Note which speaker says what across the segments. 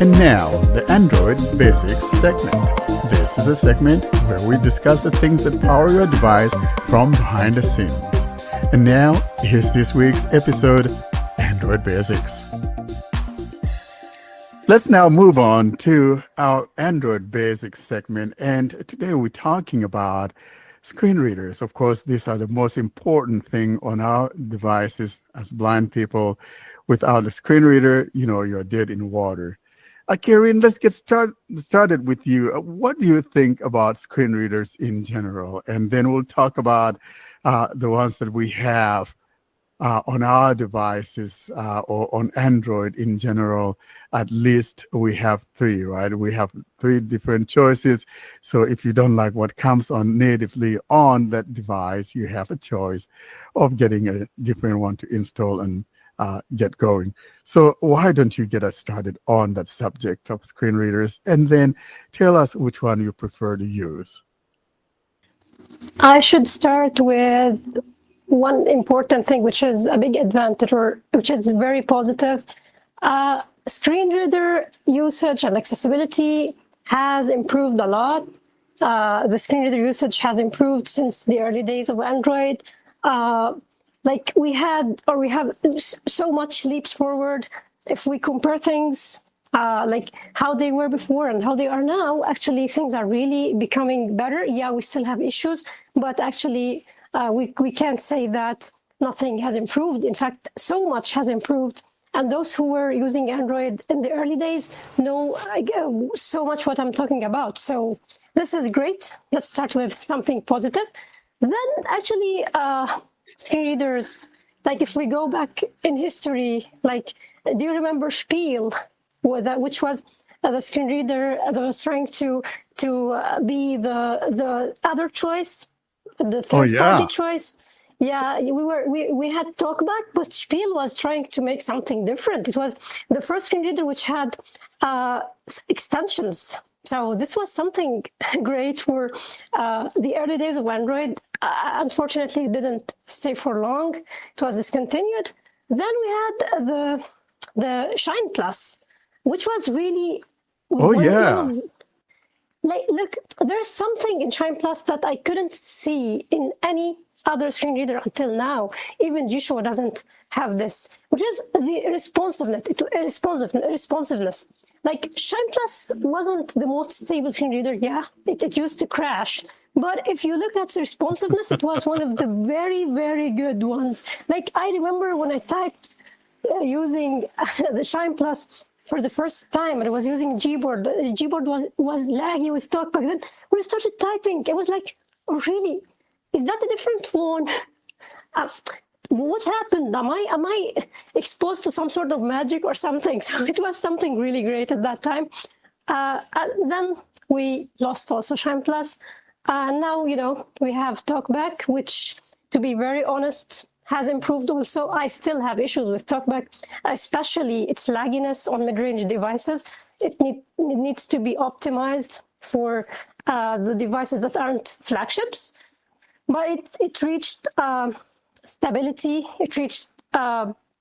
Speaker 1: And now, the Android Basics segment. This is a segment where we discuss the things that power your device from behind the scenes. And now, here's this week's episode, Android Basics. Let's now move on to our Android Basics segment. And today we're talking about screen readers. Of course, these are the most important thing on our devices as blind people. Without a screen reader, you're dead in water. Karen, let's get started with you. What do you think about screen readers in general? And then we'll talk about the ones that we have on our devices or on Android in general. At least we have three, right? We have three different choices. So if you don't like what comes on natively on that device, you have a choice of getting a different one to install and get going. So why don't you get us started on that subject of screen readers, and then tell us which one you prefer to use.
Speaker 2: I should start with one important thing, which is a big advantage, or which is very positive. Screen reader usage and accessibility has improved a lot. The screen reader usage has improved since the early days of Android. We have so much leaps forward. If we compare things like how they were before and how they are now, actually things are really becoming better. Yeah, we still have issues, but actually we can't say that nothing has improved. In fact, so much has improved. And those who were using Android in the early days know so much what I'm talking about. So this is great. Let's start with something positive. Then actually, screen readers, like if we go back in history, do you remember Spiel, which was the screen reader that was trying to be the other choice, the third-party choice? Yeah, we had TalkBack, but Spiel was trying to make something different. It was the first screen reader which had extensions. So this was something great for the early days of Android. Unfortunately, it didn't stay for long. It was discontinued. Then we had the Shine Plus, which was really... Look, there's something in Shine Plus that I couldn't see in any other screen reader until now. Even Jieshuo doesn't have this, which is the responsiveness. Like Shine Plus wasn't the most stable screen reader. Yeah, it used to crash. But if you look at the responsiveness, it was one of the very, very good ones. Like I remember when I typed using the Shine Plus for the first time, and I was using Gboard. Gboard was laggy with TalkBack. Then when I started typing, it was like, oh, really? Is that a different phone? What happened? Am I exposed to some sort of magic or something? So it was something really great at that time. And then we lost also Shine Plus. Now, we have TalkBack, which, to be very honest, has improved also. I still have issues with TalkBack, especially its lagginess on mid-range devices. It needs to be optimized for the devices that aren't flagships. But it reached stability. It reached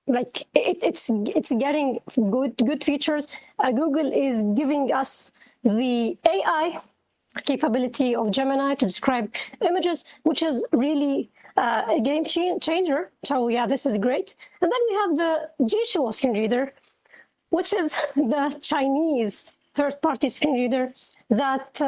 Speaker 2: it's getting good features. Google is giving us the AI capability of Gemini to describe images, which is really a game changer. So yeah, this is great. And then we have the Jieshuo screen reader, which is the Chinese third-party screen reader that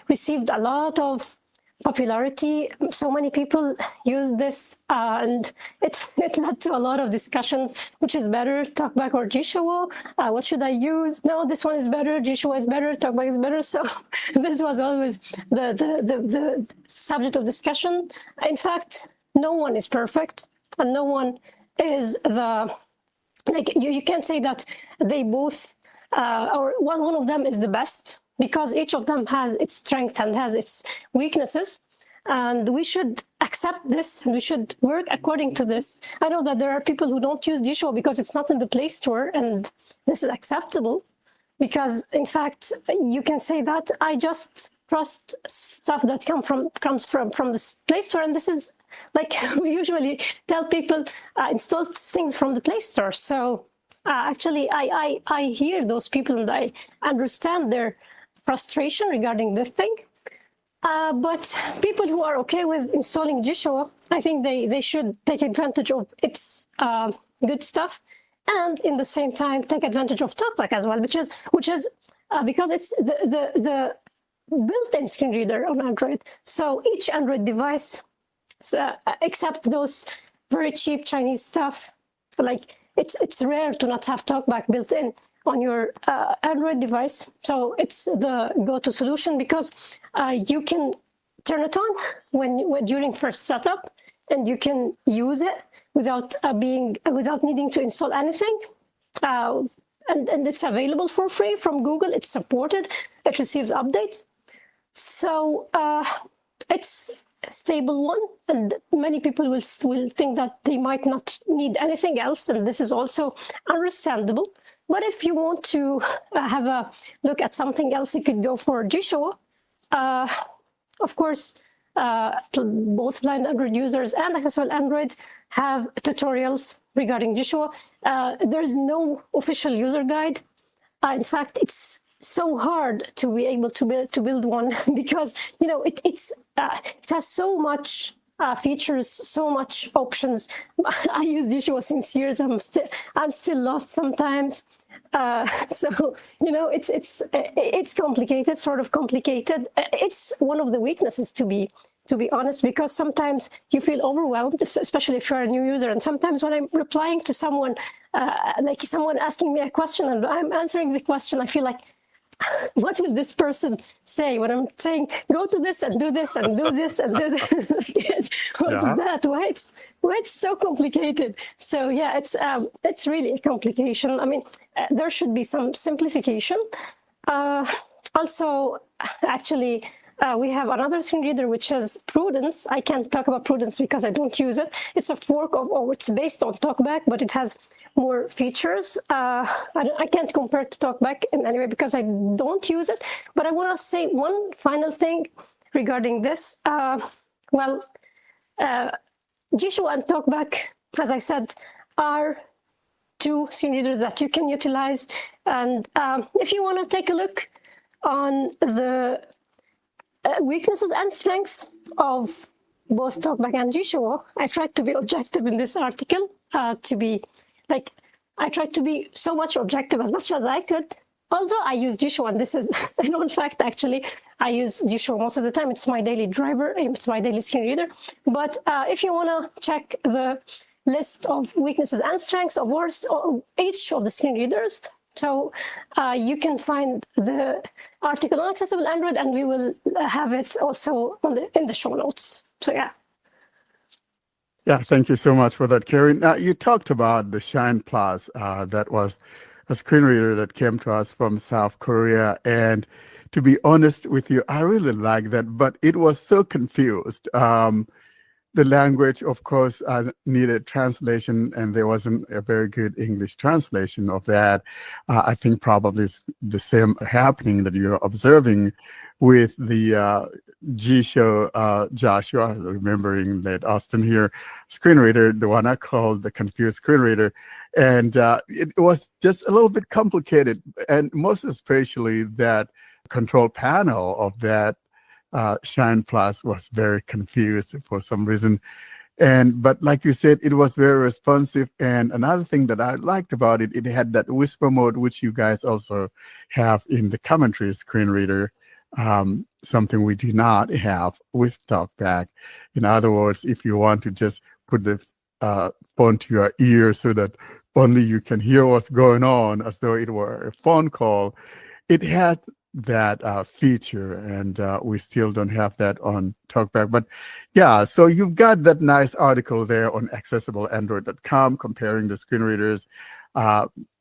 Speaker 2: received a lot of popularity. So many people use this, and it led to a lot of discussions. Which is better, TalkBack or Jieshuo? What should I use? No, this one is better. Jieshuo is better. TalkBack is better. So this was always the subject of discussion. In fact, no one is perfect, and no one is you can't say that they both or one of them is the best, because each of them has its strength and has its weaknesses. And we should accept this, and we should work according to this. I know that there are people who don't use Jieshuo because it's not in the Play Store, and this is acceptable. Because, in fact, you can say that I just trust stuff that comes from the Play Store, and this is like we usually tell people install things from the Play Store. So actually, I hear those people and I understand their frustration regarding this thing. But people who are okay with installing Jieshuo, I think they should take advantage of its good stuff, and in the same time take advantage of TalkBack as well, which is because it's the built-in screen reader on Android. So each Android device, except those very cheap Chinese stuff, like it's rare to not have TalkBack built in on your Android device. So it's the go-to solution because you can turn it on when during first setup, and you can use it without needing to install anything. And it's available for free from Google. It's supported. It receives updates. So it's a stable one, and many people will think that they might not need anything else, and this is also understandable. But if you want to have a look at something else, you could go for Jieshuo. Of course, both blind Android users and accessible Android have tutorials regarding Jieshuo. There's no official user guide. In fact, it's so hard to be able to build one because it has so much features, so much options. I use Jieshuo since years. I'm still lost sometimes. So it's complicated, sort of complicated. It's one of the weaknesses, to be honest, because sometimes you feel overwhelmed, especially if you're a new user. And sometimes when I'm replying to someone, like someone asking me a question and I'm answering the question, I feel like, what will this person say when I'm saying, go to this and do this and do this and do this? What's that? Why it's so complicated? So yeah, it's really a complication. I mean, there should be some simplification. Also, actually, we have another screen reader, which is Prudence. I can't talk about Prudence because I don't use it. It's a fork of it's based on TalkBack, but it has more features. I can't compare it to TalkBack in any way because I don't use it. But I want to say one final thing regarding this. Jieshuo and TalkBack, as I said, are two screen readers that you can utilize. And if you want to take a look on the weaknesses and strengths of both TalkBack and Jieshuo, I tried to be objective in this article, I tried to be so much objective as much as I could, although I use Jieshuo, and this is a known fact actually. I use Jieshuo most of the time. It's my daily driver, it's my daily screen reader. But if you want to check the list of weaknesses and strengths of each of the screen readers, so you can find the article on Accessible Android, and we will have it also in the show notes. So yeah.
Speaker 1: Yeah, thank you so much for that, Karen. Now, you talked about the Shine Plus. That was a screen reader that came to us from South Korea. And to be honest with you, I really like that, but it was so confused. The language, of course, needed translation, and there wasn't a very good English translation of that. I think probably it's the same happening that you're observing with the Jieshuo, Joshua, remembering that Austin here, screen reader, the one I called the confused screen reader. And it was just a little bit complicated, and most especially that control panel of that Shine Plus was very confused for some reason. But like you said, it was very responsive. And another thing that I liked about it, it had that whisper mode, which you guys also have in the commentary screen reader, something we do not have with TalkBack. In other words, if you want to just put the phone to your ear so that only you can hear what's going on as though it were a phone call, it had that feature, and we still don't have that on TalkBack. But yeah, so you've got that nice article there on accessibleandroid.com comparing the screen readers.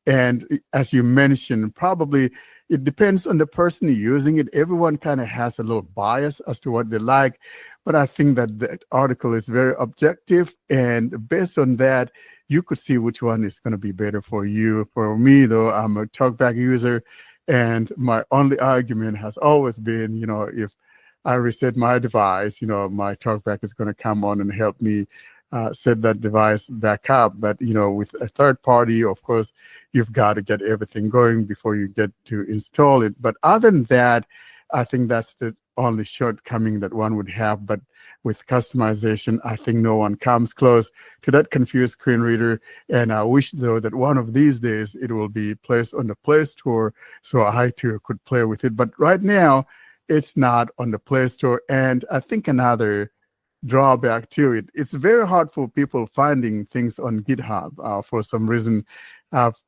Speaker 1: And as you mentioned, probably it depends on the person using it. Everyone kind of has a little bias as to what they like. But I think that the article is very objective, and based on that, you could see which one is going to be better for you. For me, though, I'm a TalkBack user, and my only argument has always been, if I reset my device, my TalkBack is going to come on and help me set that device back up. But, with a third party, of course, you've got to get everything going before you get to install it. But other than that, I think that's the only shortcoming that one would have. But with customization, I think no one comes close to that confused screen reader. And I wish, though, that one of these days it will be placed on the Play Store so I, too, could play with it. But right now, it's not on the Play Store. And I think another drawback to it, it's very hard for people finding things on GitHub. For some reason, I've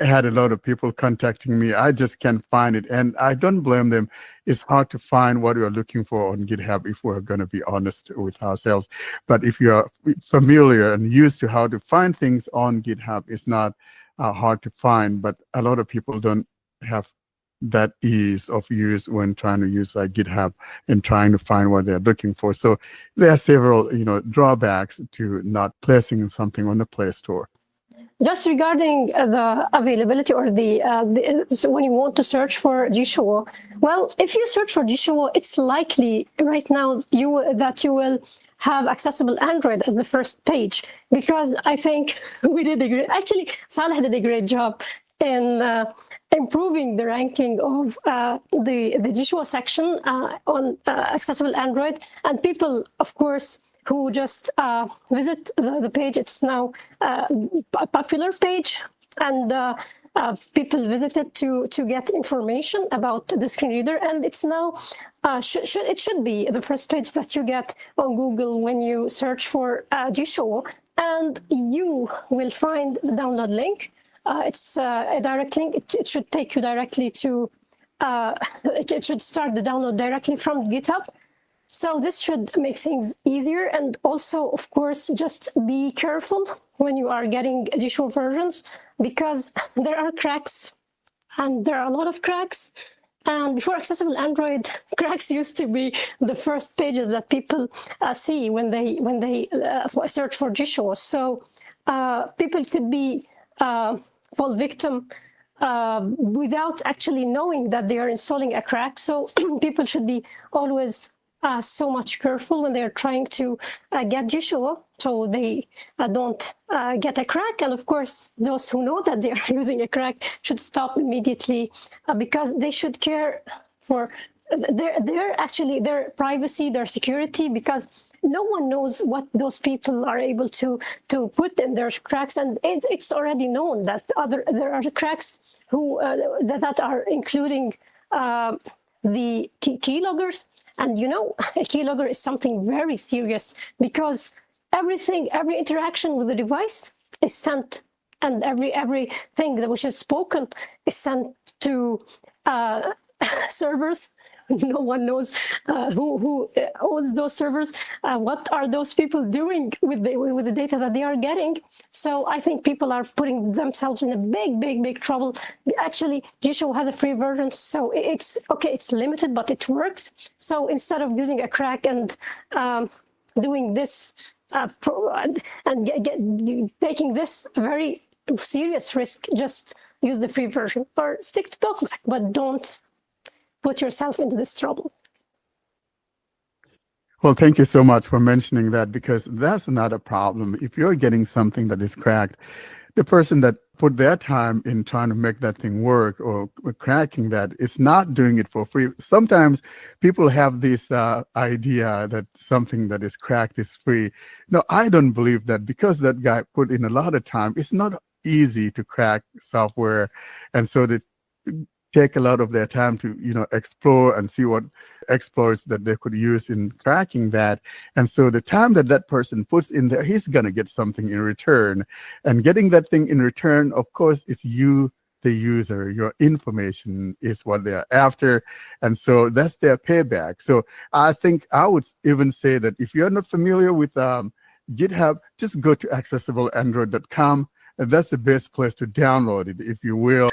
Speaker 1: had a lot of people contacting me. I just can't find it, and I don't blame them. It's hard to find what you're looking for on GitHub, if we're going to be honest with ourselves. But if you're familiar and used to how to find things on GitHub, it's not hard to find. But a lot of people don't have that ease of use when trying to use GitHub and trying to find what they're looking for. So there are several drawbacks to not placing something on the Play Store.
Speaker 2: Just regarding the availability or so when you want to search for Jieshuo, well, if you search for Jieshuo, it's likely right now that you will have accessible Android as the first page, because I think actually Saleh did a great job in improving the ranking of the Jieshuo section on accessible Android, and people, of course, who just visit the page. It's now a popular page, and people visit it to get information about the screen reader. And it's now it should be the first page that you get on Google when you search for Jieshuo, and you will find the download link. It's a direct link. It should take you directly to. It should start the download directly from GitHub. So this should make things easier. And also, of course, just be careful when you are getting Jieshuo versions, because there are cracks, and there are a lot of cracks. And before accessible Android, cracks used to be the first pages that people see when they search for Jieshuo. So people could be fall victim without actually knowing that they are installing a crack. So people should be always so much careful when they're trying to get Jieshuo, so they don't get a crack. And of course, those who know that they are using a crack should stop immediately, because they should care for their privacy, their security, because no one knows what those people are able to put in their cracks. And it's already known that there are cracks that are including the keyloggers. And a keylogger is something very serious, because every interaction with the device is sent, and everything which is spoken is sent to servers. No one knows who owns those servers. What are those people doing with the data that they are getting? So I think people are putting themselves in a big trouble. Actually, Jieshuo has a free version, so it's okay. It's limited, but it works. So instead of using a crack and doing this taking this very serious risk, just use the free version or stick to TalkBack, but don't put yourself into this trouble.
Speaker 1: Well, thank you so much for mentioning that, because that's not a problem. If you're getting something that is cracked, the person that put their time in trying to make that thing work or cracking that is not doing it for free. Sometimes people have this idea that something that is cracked is free. No, I don't believe that, because that guy put in a lot of time. It's not easy to crack software, and so they take a lot of their time to explore and see what exploits that they could use in cracking that. And so the time that person puts in there, he's going to get something in return. And getting that thing in return, of course, is you, the user. Your information is what they're after. And so that's their payback. So I think I would even say that if you're not familiar with GitHub, just go to accessibleandroid.com. And that's the best place to download it, if you will.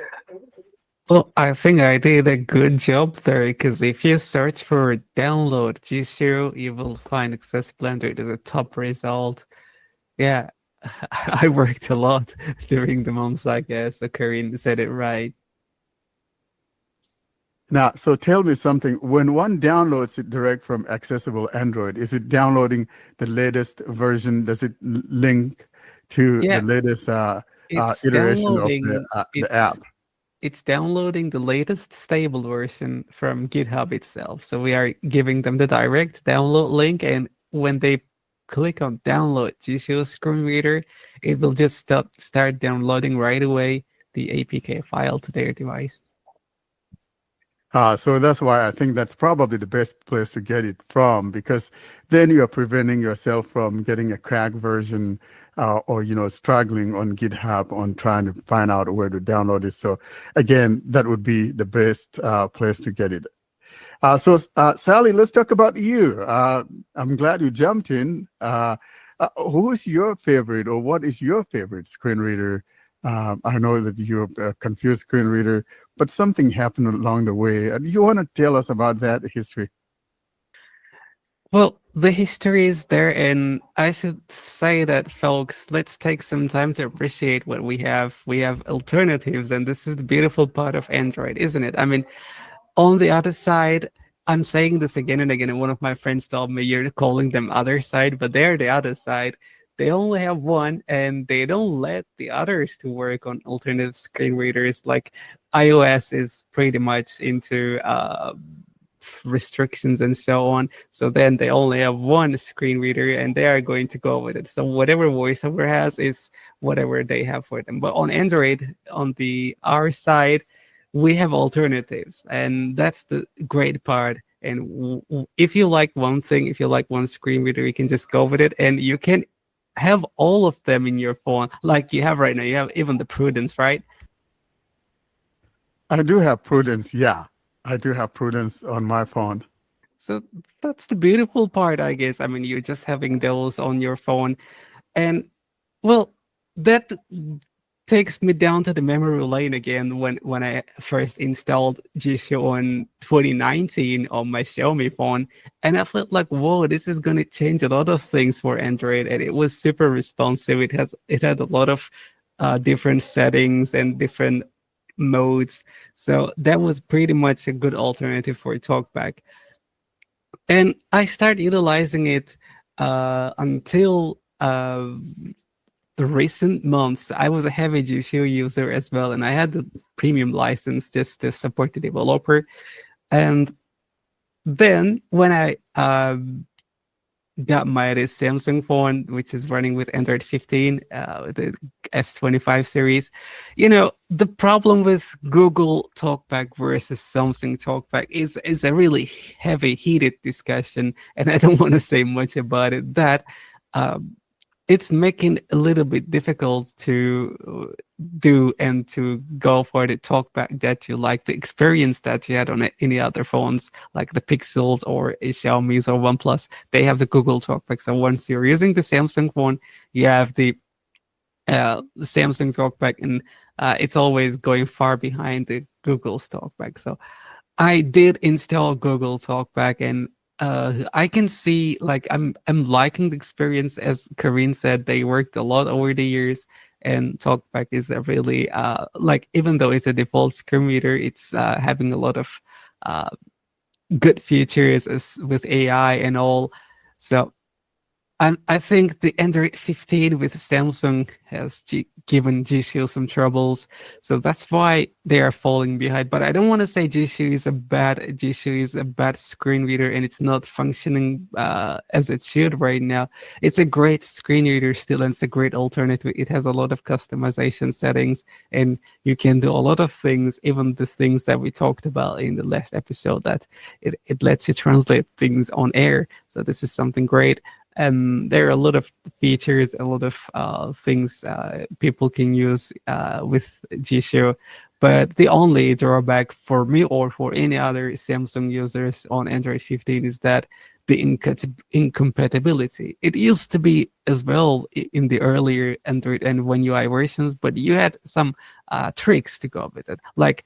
Speaker 3: Well, I think I did a good job there, because if you search for download Jieshuo, you will find accessible Android as a top result. Yeah, I worked a lot during the months, I guess. So Karin said it right.
Speaker 1: Now, so tell me something. When one downloads it direct from accessible Android, is it downloading the latest version? Does it link to the
Speaker 3: Yeah,
Speaker 1: latest
Speaker 3: it's
Speaker 1: iteration of
Speaker 3: downloading
Speaker 1: the app?
Speaker 3: it's downloading the latest stable version from GitHub itself. So we are giving them the direct download link, and when they click on download Jieshuo screen reader, it will just start downloading right away the APK file to their device.
Speaker 1: So that's why I think that's probably the best place to get it from, because then you're preventing yourself from getting a cracked version or, struggling on GitHub on trying to find out where to download it. So again, that would be the best place to get it. So Sally, let's talk about you. I'm glad you jumped in. Who is your favorite, or what is your favorite screen reader? I know that you're a confused screen reader, but something happened along the way. And you want to tell us about that history?
Speaker 3: Well, the history is there, and I should say that, folks, let's take some time to appreciate what we have. We have alternatives, and this is the beautiful part of Android, isn't it? I mean, on the other side, I'm saying this again and again, and one of my friends told me you're calling them other side, but they're the other side. They only have one, and they don't let the others to work on alternative screen readers. Like iOS is pretty much into restrictions and so on. So then they only have one screen reader, and they are going to go with it. So whatever VoiceOver has is whatever they have for them. But on Android, on the our side, we have alternatives, and that's the great part. And if you like one thing, if you like one screen reader, you can just go with it, and you can have all of them in your phone, like you have right now. You have even the Prudence, right?
Speaker 1: I do have Prudence. Yeah, I do have Prudence on my phone.
Speaker 3: So that's the beautiful part, I guess. I mean, you're just having those on your phone, and well, that takes me down to the memory lane again when I first installed Jieshuo in 2019 on my Xiaomi phone, and I felt like, whoa, this is going to change a lot of things for Android, and it was super responsive. It had a lot of different settings and different modes, so that was pretty much a good alternative for TalkBack, and I started utilizing it until the recent months. I was a heavy Jieshuo user as well, and I had the premium license just to support the developer. And then when I got my this Samsung phone, which is running with Android 15, the S25 series, the problem with Google TalkBack versus Samsung TalkBack is a really heavy, heated discussion, and I don't want to say much about it. That it's making it a little bit difficult to do and to go for the TalkBack that you like, the experience that you had on any other phones, like the Pixels or Xiaomi's or OnePlus. They have the Google TalkBack. So once you're using the Samsung phone, you have the Samsung TalkBack, and it's always going far behind the Google's TalkBack. So I did install Google TalkBack, and I can see, like, I'm liking the experience. As Karine said, they worked a lot over the years, and TalkBack is a really like, even though it's a default screen reader, it's having a lot of good features with AI and all. So I think the Android 15 with Samsung has given Jieshuo some troubles, so that's why they are falling behind. But I don't want to say Jieshuo is a bad screen reader and it's not functioning as it should right now. It's a great screen reader still, and it's a great alternative. It has a lot of customization settings, and you can do a lot of things, even the things that we talked about in the last episode, that it lets you translate things on air. So this is something great. And there are a lot of features, a lot of things people can use with Jieshuo. But the only drawback for me or for any other Samsung users on Android 15 is that the incompatibility. It used to be as well in the earlier Android and One UI versions, but you had some tricks to go with it. Like,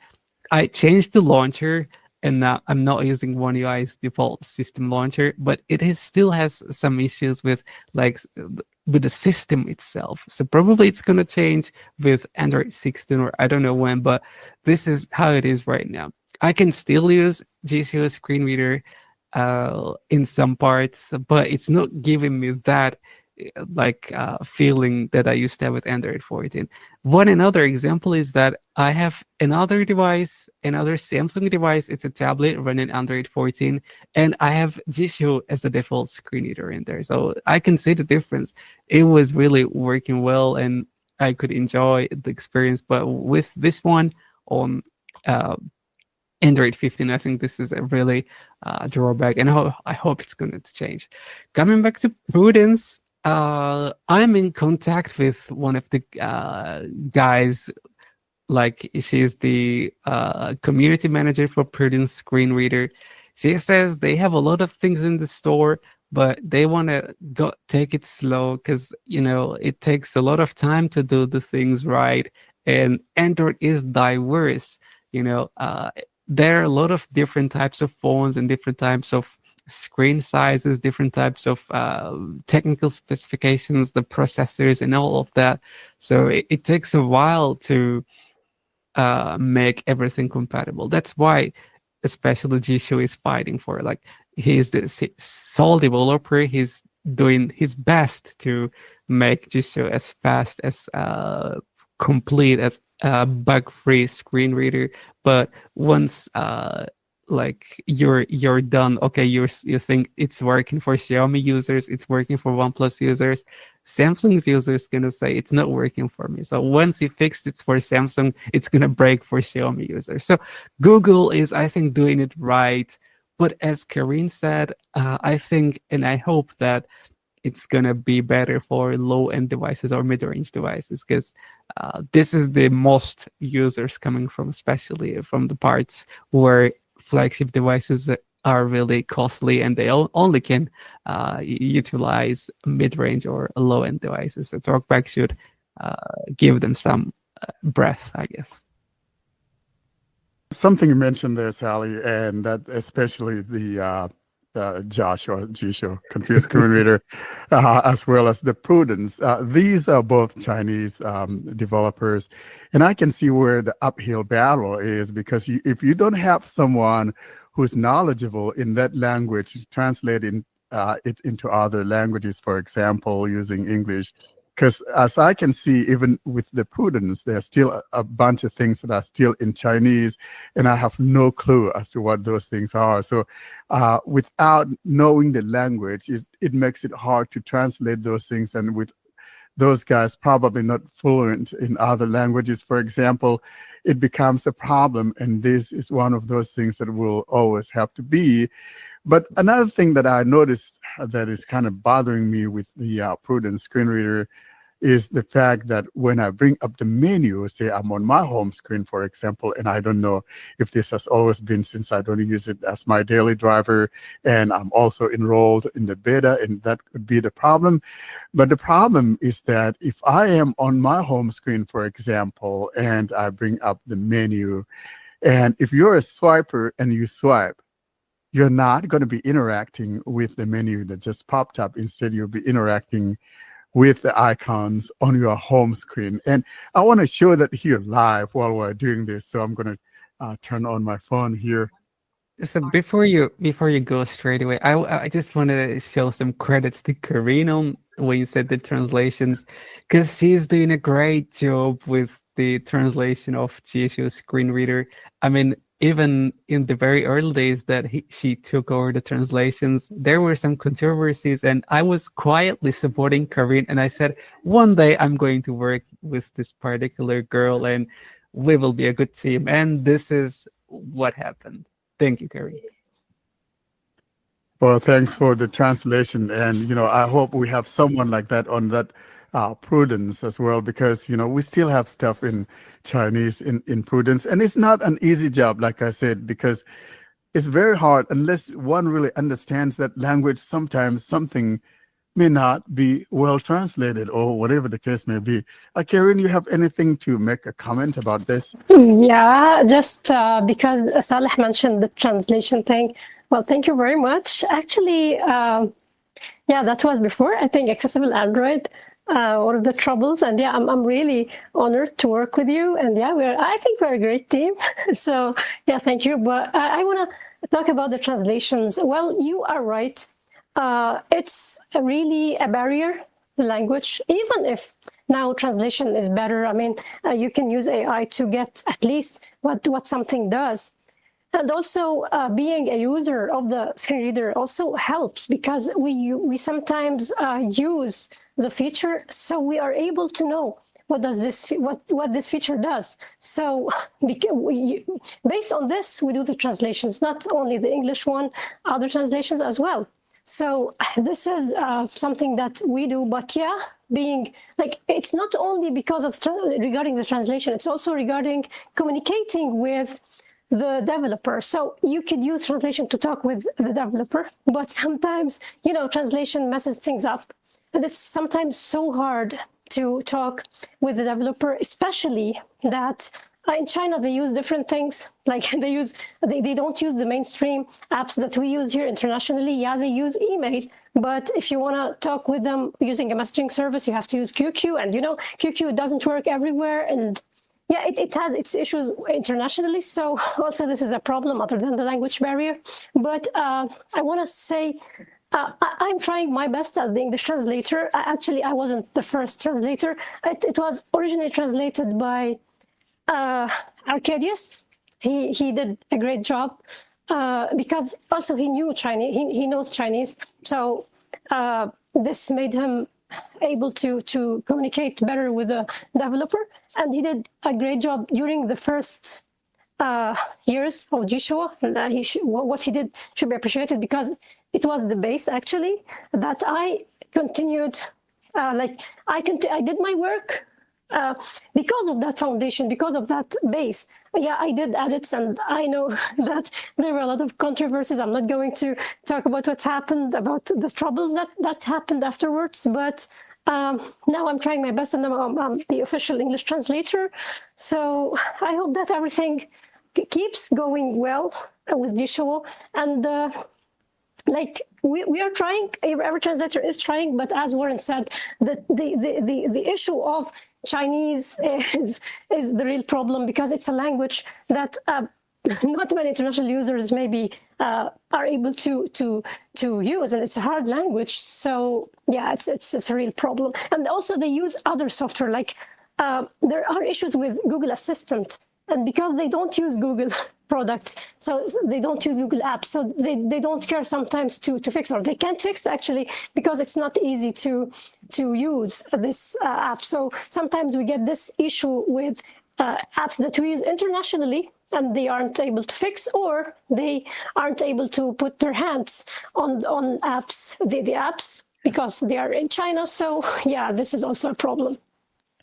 Speaker 3: I changed the launcher, and now I'm not using One UI's default system launcher, but still has some issues with, like, with the system itself. So probably it's going to change with Android 16, or I don't know when, but this is how it is right now. I can still use Jieshuo screen reader in some parts, but it's not giving me that feeling that I used to have with Android 14. One another example is that I have another device, another Samsung device. It's a tablet running Android 14, and I have Jieshuo as the default screen reader in there. So I can see the difference. It was really working well, and I could enjoy the experience. But with this one on Android 15, I think this is a really drawback, and I hope it's going to change. Coming back to Prudence, I'm in contact with one of the guys. Like, she's the community manager for Prudence Screen Reader. She says they have a lot of things in the store, but they want to take it slow because, it takes a lot of time to do the things right. And Android is diverse. There are a lot of different types of phones and different types of screen sizes, different types of technical specifications, the processors and all of that. So it takes a while to make everything compatible. That's why especially Jieshuo is fighting for, like, he's the sole developer. He's doing his best to make Jieshuo as fast as complete as a bug-free screen reader. But once you're done, okay, you think it's working for Xiaomi users, it's working for OnePlus users, Samsung's users gonna say it's not working for me. So once he fixed it for Samsung, it's gonna break for Xiaomi users. So Google is, I think, doing it right. But as Karine said, I think and I hope that it's gonna be better for low-end devices or mid-range devices, because this is the most users coming from, especially from the parts where flagship devices are really costly and they only can utilize mid-range or low-end devices. So TalkBack should give them some breath, I guess.
Speaker 1: Something you mentioned there, Sally, and that especially the Jieshuo, confused screen reader, as well as the Prudence. These are both Chinese developers, and I can see where the uphill battle is, because if you don't have someone who's knowledgeable in that language, translating it into other languages, for example, using English. Because as I can see, even with the Prudence, there's still a bunch of things that are still in Chinese, and I have no clue as to what those things are. So without knowing the language, it makes it hard to translate those things. And with those guys probably not fluent in other languages, for example, it becomes a problem. And this is one of those things that will always have to be. But another thing that I noticed that is kind of bothering me with the Prudence screen reader is the fact that when I bring up the menu, say I'm on my home screen, for example, and I don't know if this has always been, since I don't use it as my daily driver, and I'm also enrolled in the beta, and that could be the problem. But the problem is that if I am on my home screen, for example, and I bring up the menu, and if you're a swiper and you swipe, you're not going to be interacting with the menu that just popped up. Instead, you'll be interacting with the icons on your home screen. And I want to show that here live while we're doing this. So I'm going to turn on my phone here.
Speaker 3: So before you go straight away, I just want to show some credits to Karine on when you said the translations, because she's doing a great job with the translation of Jieshuo's screen reader. I mean, even in the very early days that she took over the translations, there were some controversies, and I was quietly supporting Karine, and I said, one day I'm going to work with this particular girl and we will be a good team. And this is what happened. Thank you, Karine.
Speaker 1: Well, thanks for the translation. And, I hope we have someone like that on that Prudence as well, because, we still have stuff in Chinese in Prudence. And it's not an easy job, like I said, because it's very hard unless one really understands that language. Sometimes something may not be well translated or whatever the case may be. Karine, you have anything to make a comment about this?
Speaker 2: Yeah, just because Saleh mentioned the translation thing. Well, thank you very much. Actually, yeah, that was before, I think, accessible Android. all of the troubles. And yeah, I'm really honored to work with you. And yeah, I think we're a great team. So yeah, thank you. But I want to talk about the translations. Well, you are right. It's really a barrier, the language, even if now translation is better. I mean, you can use AI to get at least what something does. And also being a user of the screen reader also helps, because we sometimes use the feature, so we are able to know what this feature does. So based on this, we do the translations, not only the English one, other translations as well. So this is something that we do, but yeah, being like, it's not only because of regarding the translation, it's also regarding communicating with the developer. So you could use translation to talk with the developer, but sometimes, you know, translation messes things up. And it's sometimes so hard to talk with the developer, especially that in China, they use different things. Like they don't use the mainstream apps that we use here internationally. Yeah, they use email, but if you want to talk with them using a messaging service, you have to use QQ, and you know, QQ doesn't work everywhere. And yeah, it has its issues internationally. So also this is a problem other than the language barrier. But I want to say, I'm trying my best as the English translator. Actually, I wasn't the first translator. It was originally translated by Arcadius. He did a great job because also he knew Chinese. He knows Chinese. So this made him able to communicate better with the developer, and he did a great job during the first years of Jieshuo. And what he did should be appreciated, because it was the base actually that I continued. I did my work because of that foundation, because of that base. Yeah, I did edits, and I know that there were a lot of controversies. I'm not going to talk about what happened, about the troubles that happened afterwards, but now I'm trying my best, and I'm the official English translator. So I hope that everything keeps going well with Jieshuo. And like we are trying, every translator is trying, but as Warren said, the issue of Chinese is the real problem, because it's a language that not many international users maybe are able to use, and it's a hard language. So yeah, it's a real problem. And also they use other software, like there are issues with Google Assistant, and because they don't use Google products, so they don't use Google apps, so they don't care sometimes to fix, or they can't fix actually, because it's not easy to use this app. So sometimes we get this issue with apps that we use internationally, and they aren't able to fix, or they aren't able to put their hands on apps, the apps, because they are in China. So yeah, this is also a problem.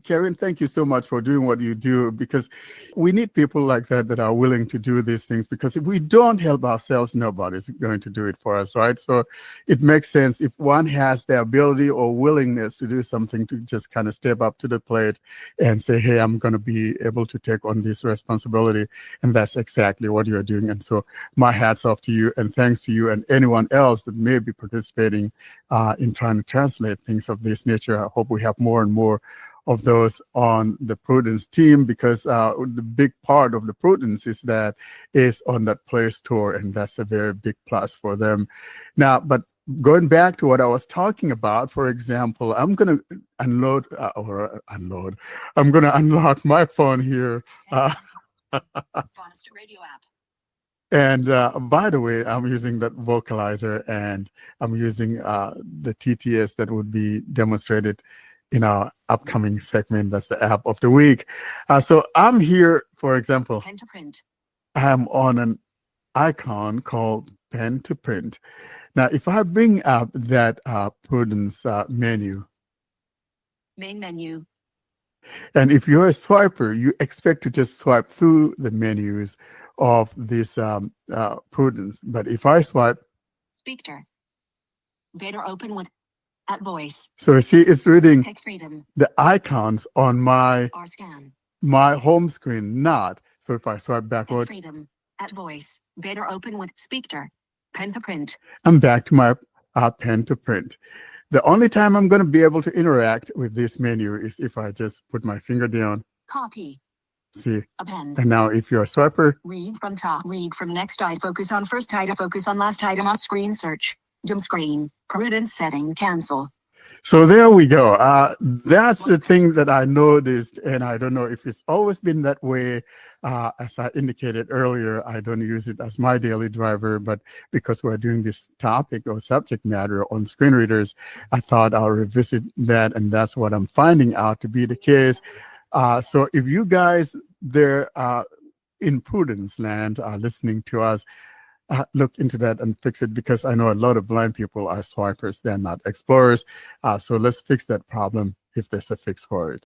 Speaker 1: Karen, thank you so much for doing what you do, because we need people like that are willing to do these things, because if we don't help ourselves, nobody's going to do it for us, right? So it makes sense if one has the ability or willingness to do something, to just kind of step up to the plate and say, hey, I'm going to be able to take on this responsibility. And that's exactly what you're doing. And so my hats off to you, and thanks to you and anyone else that may be participating in trying to translate things of this nature. I hope we have more and more of those on the Prudence team, because the big part of the Prudence is on that Play Store, and that's a very big plus for them. Now, but going back to what I was talking about, for example, I'm going to I'm going to unlock my phone here.
Speaker 4: Radio app.
Speaker 1: And by the way, I'm using that vocalizer, and I'm using the TTS that would be demonstrated in our upcoming segment. That's the app of the week. So I'm here, for example,
Speaker 4: Pen to print.
Speaker 1: I'm on an icon called Pen to Print. Now, if I bring up that Prudence menu,
Speaker 4: Main menu.
Speaker 1: and if you're a swiper, you expect to just swipe through the menus of this Prudence. But if I swipe,
Speaker 4: Speaker. Better open with at voice.
Speaker 1: so you see, it's reading
Speaker 4: Tech freedom.
Speaker 1: the icons on my
Speaker 4: R scan.
Speaker 1: home screen, not. So if I swipe
Speaker 4: Tech
Speaker 1: backward,
Speaker 4: freedom. At voice. Better open with speaker. Pen to print.
Speaker 1: I'm back to my Pen to Print. The only time I'm going to be able to interact with this menu is if I just put my finger down.
Speaker 4: Copy.
Speaker 1: See,
Speaker 4: Append.
Speaker 1: and now if you're a swiper,
Speaker 4: Read from top. Read from next item. Focus on first item. Focus on last item on screen search. Dim screen. Prudence setting. Cancel.
Speaker 1: so there we go. That's the thing that I noticed, and I don't know if it's always been that way. As I indicated earlier, I don't use it as my daily driver, but because we're doing this topic or subject matter on screen readers, I thought I'll revisit that, and that's what I'm finding out to be the case. So if you guys there in Prudence land are listening to us, look into that and fix it, because I know a lot of blind people are swipers, they're not explorers. So let's fix that problem if there's a fix for it.